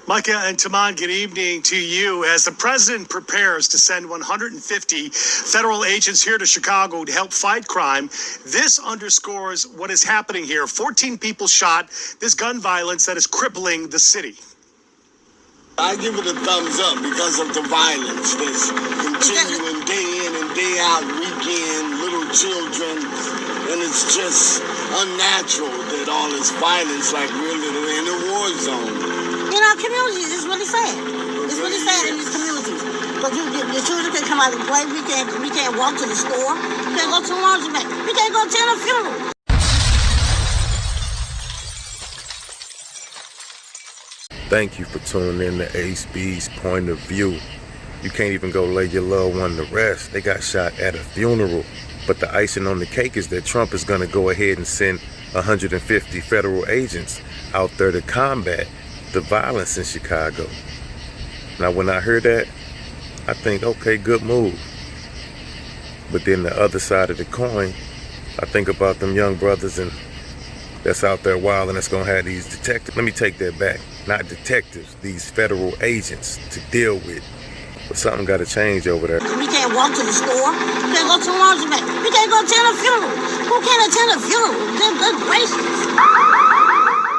Micah and Taman, good evening to you. As the president prepares to send 150 federal agents here to Chicago to help fight crime, this underscores what is happening here. 14 people shot, this gun violence that is crippling the city. I give it a thumbs up because of the violence that's continuing day in and day out, weekend, little children, and it's just unnatural that all this violence like we're literally in a war zone. In our communities, it's really sad. It's really sad in these communities. But the children can come out and play. We can't walk to the store. We can't go to the laundromat. We can't go attend a funeral. Thank you for tuning in to ACEB's Point of View. You can't even go lay your loved one to rest. They got shot at a funeral. But the icing on the cake is that Trump is going to go ahead and send 150 federal agents out there to combat the violence in Chicago. Now, when I hear that, I think, okay, good move. But then the other side of the coin, I think about them young brothers and that's out there wild and that's going to have these detectives. Let me take that back. Not detectives, these federal agents to deal with. But something got to change over there. We can't walk to the store. We can't go to the laundromat. We can't go attend a funeral. Who can't attend a funeral? Good gracious.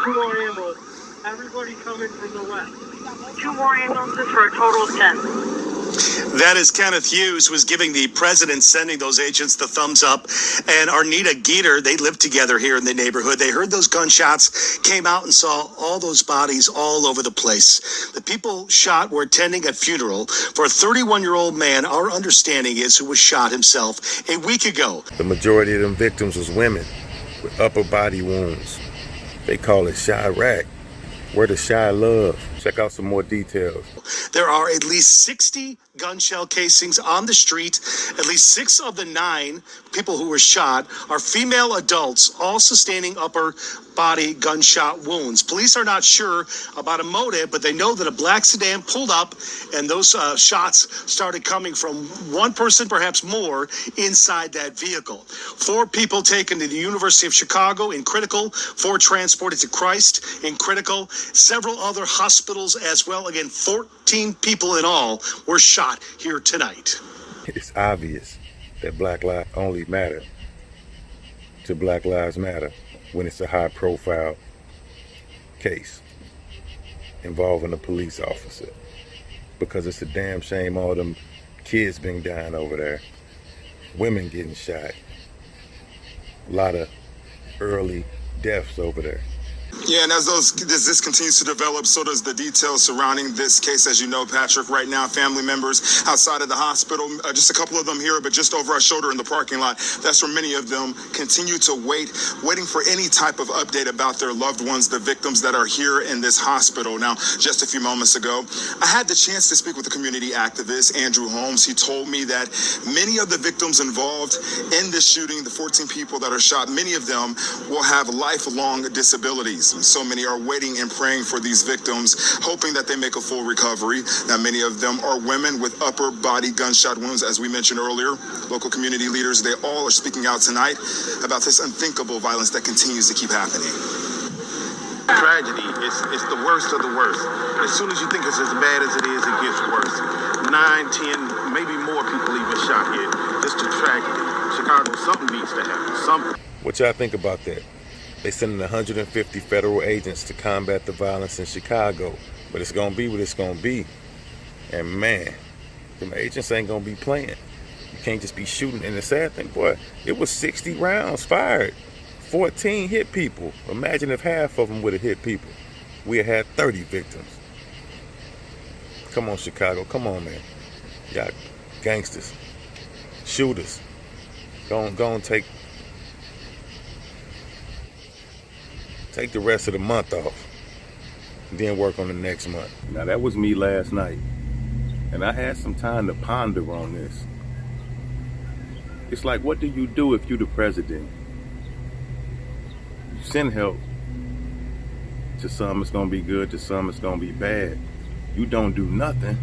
2 more ambulances. Everybody coming from the west. 2 more ambulances for a total of 10. That is Kenneth Hughes, who was giving the president sending those agents the thumbs up. And Arnita Geeter, they live together here in the neighborhood. They heard those gunshots, came out and saw all those bodies all over the place. The people shot were attending a funeral for a 31-year-old man, our understanding is, who was shot himself a week ago. The majority of them victims was women with upper body wounds. They call it Chirac. Where the shy love. Check out some more details. There are at least 60 gun shell casings on the street. At least 6 of the 9 people who were shot are female adults, all sustaining upper body gunshot wounds. Police are not sure about a motive, but they know that a black sedan pulled up and those shots started coming from one person, perhaps more, inside that vehicle. 4 people taken to the University of Chicago in critical, 4 transported to Christ in critical, several other hospitals as well. Again, 14 people in all were shot here tonight. It's obvious that Black lives only matter to Black Lives Matter when it's a high-profile case involving a police officer. Because it's a damn shame all them kids been dying over there, women getting shot, a lot of early deaths over there. Yeah, and as this continues to develop, so does the details surrounding this case. As you know, Patrick, right now, family members outside of the hospital, just a couple of them here, but just over our shoulder in the parking lot, that's where many of them continue to waiting for any type of update about their loved ones, the victims that are here in this hospital. Now, just a few moments ago, I had the chance to speak with a community activist, Andrew Holmes. He told me that many of the victims involved in this shooting, the 14 people that are shot, many of them will have lifelong disabilities. And so many are waiting and praying for these victims, hoping that they make a full recovery. Now, many of them are women with upper body gunshot wounds, as we mentioned earlier. Local community leaders, they all are speaking out tonight about this unthinkable violence that continues to keep happening. Tragedy, it's the worst of the worst. As soon as you think it's as bad as it is, it gets worse. 9, 10, maybe more people even shot here. Just a tragedy. Chicago, something needs to happen. Something. What y'all think about that? They sending 150 federal agents to combat the violence in Chicago. But it's going to be what it's going to be. And man, them agents ain't going to be playing. You can't just be shooting. And the sad thing, boy, it was 60 rounds fired. 14 hit people. Imagine if half of them would have hit people. We had 30 victims. Come on, Chicago. Come on, man. Y'all gangsters. Shooters. Go on, take the rest of the month off, and then work on the next month. Now, that was me last night, and I had some time to ponder on this. It's like, what do you do if you're the president? You send help. To some it's gonna be good, to some it's gonna be bad. You don't do nothing.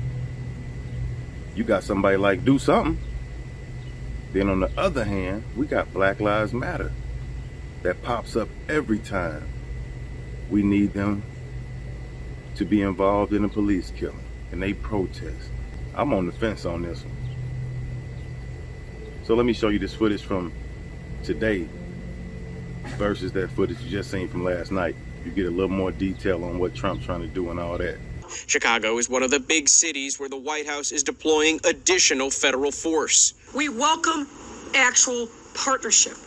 You got somebody like, do something. Then on the other hand, we got Black Lives Matter that pops up every time we need them to be involved in a police killing, and they protest. I'm on the fence on this one. So let me show you this footage from today versus that footage you just seen from last night. You get a little more detail on what Trump's trying to do and all that. Chicago is one of the big cities where the White House is deploying additional federal force. We welcome actual partnership,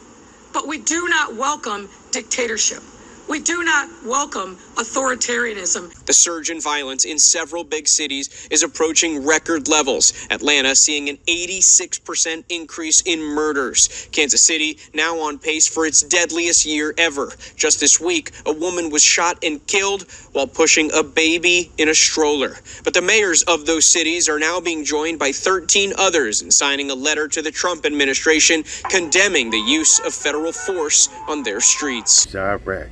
but we do not welcome dictatorship. We do not welcome authoritarianism. The surge in violence in several big cities is approaching record levels. Atlanta seeing an 86% increase in murders. Kansas City now on pace for its deadliest year ever. Just this week, a woman was shot and killed while pushing a baby in a stroller. But the mayors of those cities are now being joined by 13 others in signing a letter to the Trump administration condemning the use of federal force on their streets. Chirac,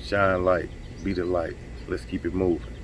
shine light, be the light. Let's keep it moving.